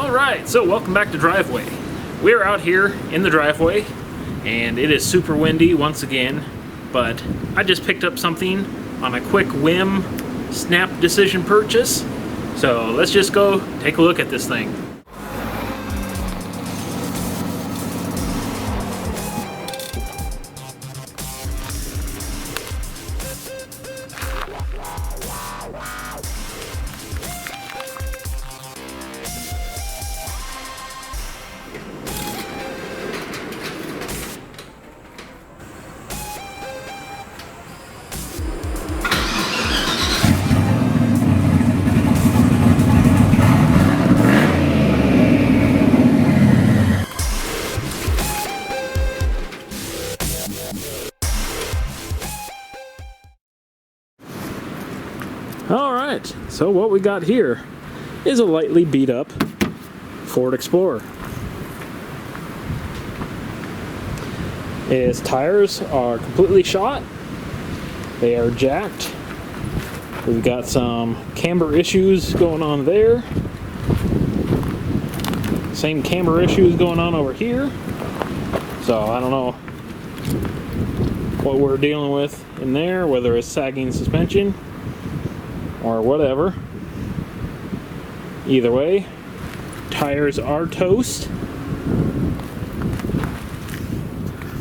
Alright, so welcome back to Driveway. We're out here in the driveway, and it is super windy once again, but I just picked up something on a quick whim, snap decision purchase. So let's just go take a look at this thing. Alright, so what we got here is a lightly beat up Ford Explorer. Its tires are completely shot. They are jacked. We've got some camber issues going on there. Same camber issues going on over here. So I don't know what we're dealing with in there, whether it's sagging suspension or whatever. Either way, tires are toast.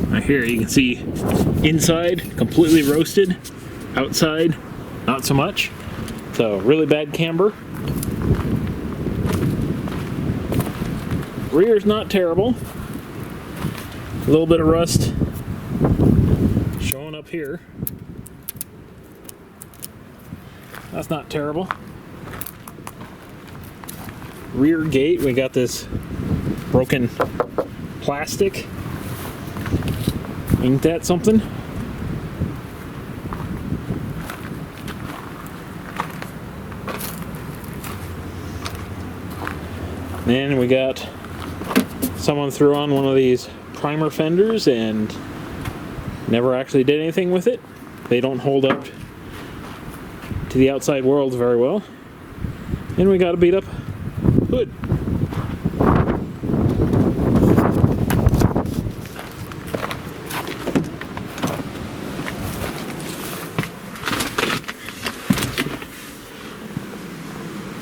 Right here you can see inside completely roasted, outside not so much. So really bad camber. Rear's not terrible. A little bit of rust showing up here. That's not terrible. Rear gate, we got this broken plastic. Ain't that something? Then we got someone threw on one of these primer fenders and never actually did anything with it. They don't hold up to the outside world very well. And we got a beat up hood.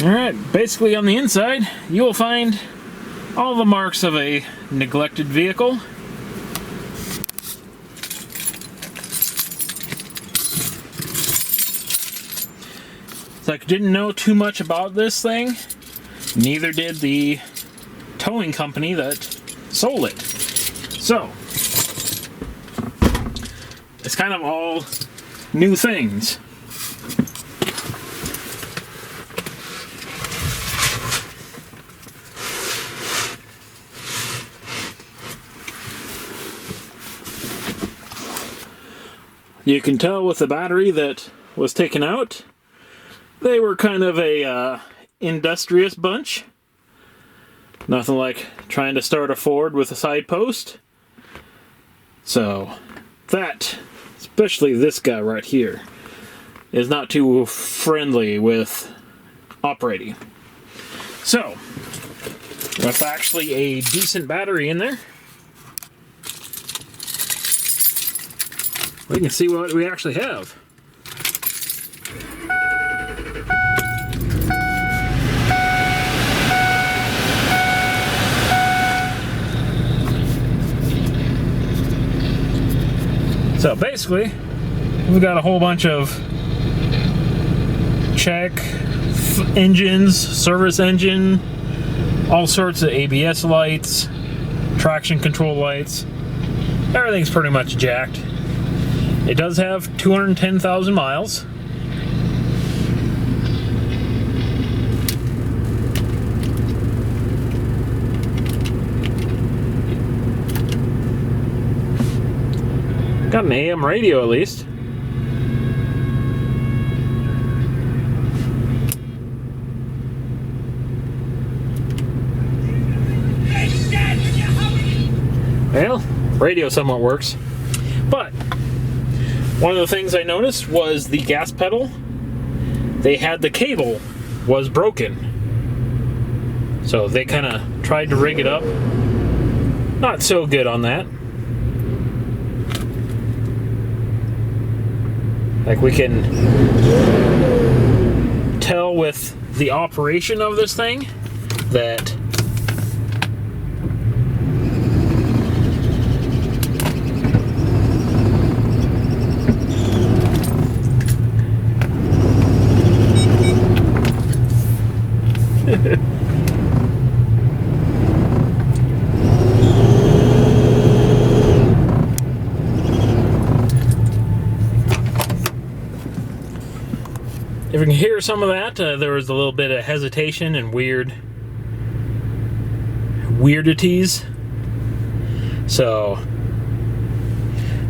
Alright, basically on the inside you will find all the marks of a neglected vehicle. It's like I didn't know too much about this thing. Neither did the towing company that sold it. So, it's kind of all new things. You can tell with the battery that was taken out, they were kind of a industrious bunch. Nothing like trying to start a Ford with a side post. So that, especially this guy right here, is not too friendly with operating. So, with actually a decent battery in there, we can see what we actually have. So basically, we've got a whole bunch of check engines, service engine, all sorts of ABS lights, traction control lights. Everything's pretty much jacked. It does have 210,000 miles. Got an AM radio at least. Well, radio somewhat works. But one of the things I noticed was the gas pedal. They had the cable was broken. So they kind of tried to rig it up. Not so good on that. Like, we can tell with the operation of this thing that if you can hear some of that, there was a little bit of hesitation and weirdities. So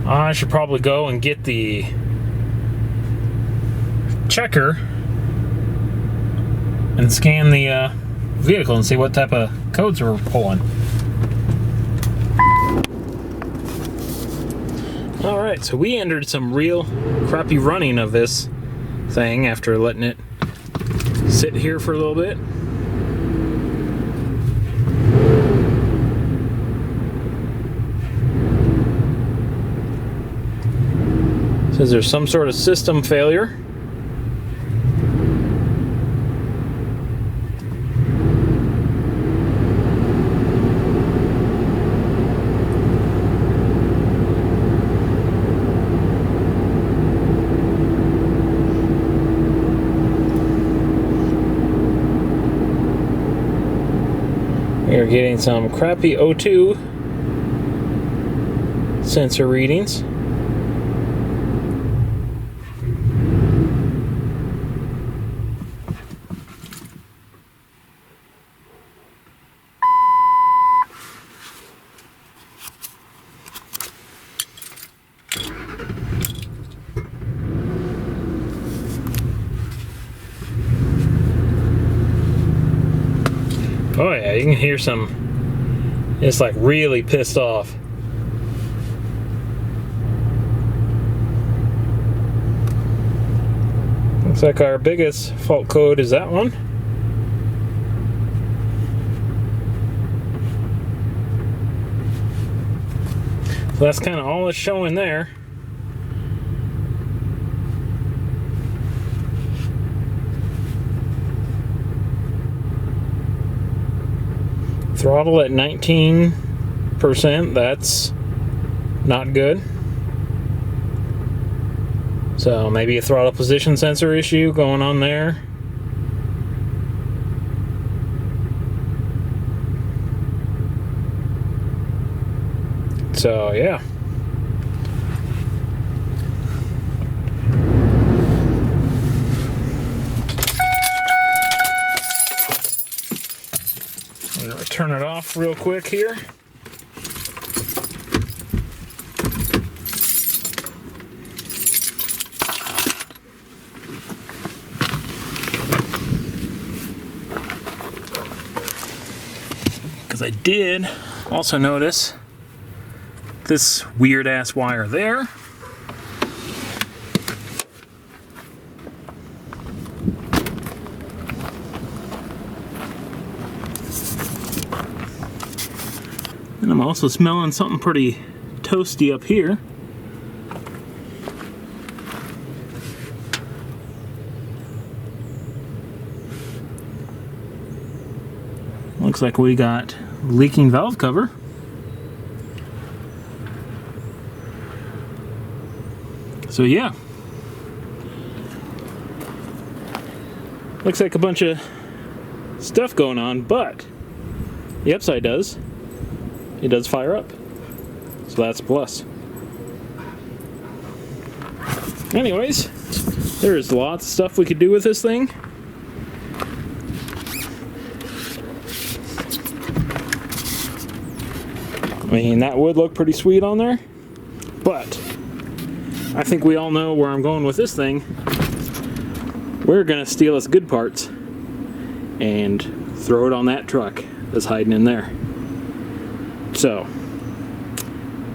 I should probably go and get the checker and scan the vehicle and see what type of codes we're pulling. Alright, so we entered some real crappy running of this thing after letting it sit here for a little bit. Says there's some sort of system failure. We're getting some crappy O2 sensor readings. Oh yeah, you can hear some, it's like really pissed off. Looks like our biggest fault code is that one. So that's kind of all it's showing there. Throttle at 19%, that's not good. So maybe a throttle position sensor issue going on there. So yeah. I'm going to turn it off real quick here. Because I did also notice this weird ass wire there. And I'm also smelling something pretty toasty up here. Looks like we got leaking valve cover. So yeah. Looks like a bunch of stuff going on, but the upside does. It does fire up. So that's a plus. Anyways, there's lots of stuff we could do with this thing. I mean, that would look pretty sweet on there, but I think we all know where I'm going with this thing. We're gonna steal its good parts and throw it on that truck that's hiding in there. So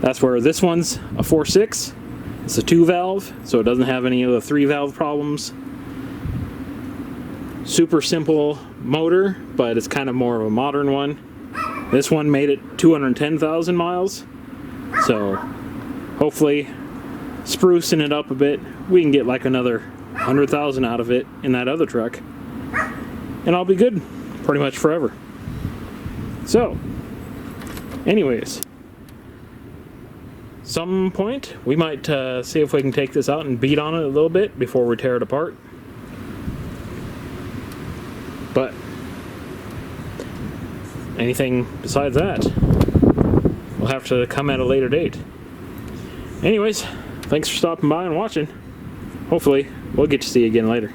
that's where this one's a 4.6. It's a 2-valve, so it doesn't have any of the 3-valve problems. Super simple motor, but it's kind of more of a modern one. This one made it 210,000 miles. So hopefully, sprucing it up a bit, we can get like another 100,000 out of it in that other truck. And I'll be good pretty much forever. So, anyways, some point we might see if we can take this out and beat on it a little bit before we tear it apart. But anything besides that, we'll have to come at a later date. Anyways, thanks for stopping by and watching. Hopefully, we'll get to see you again later.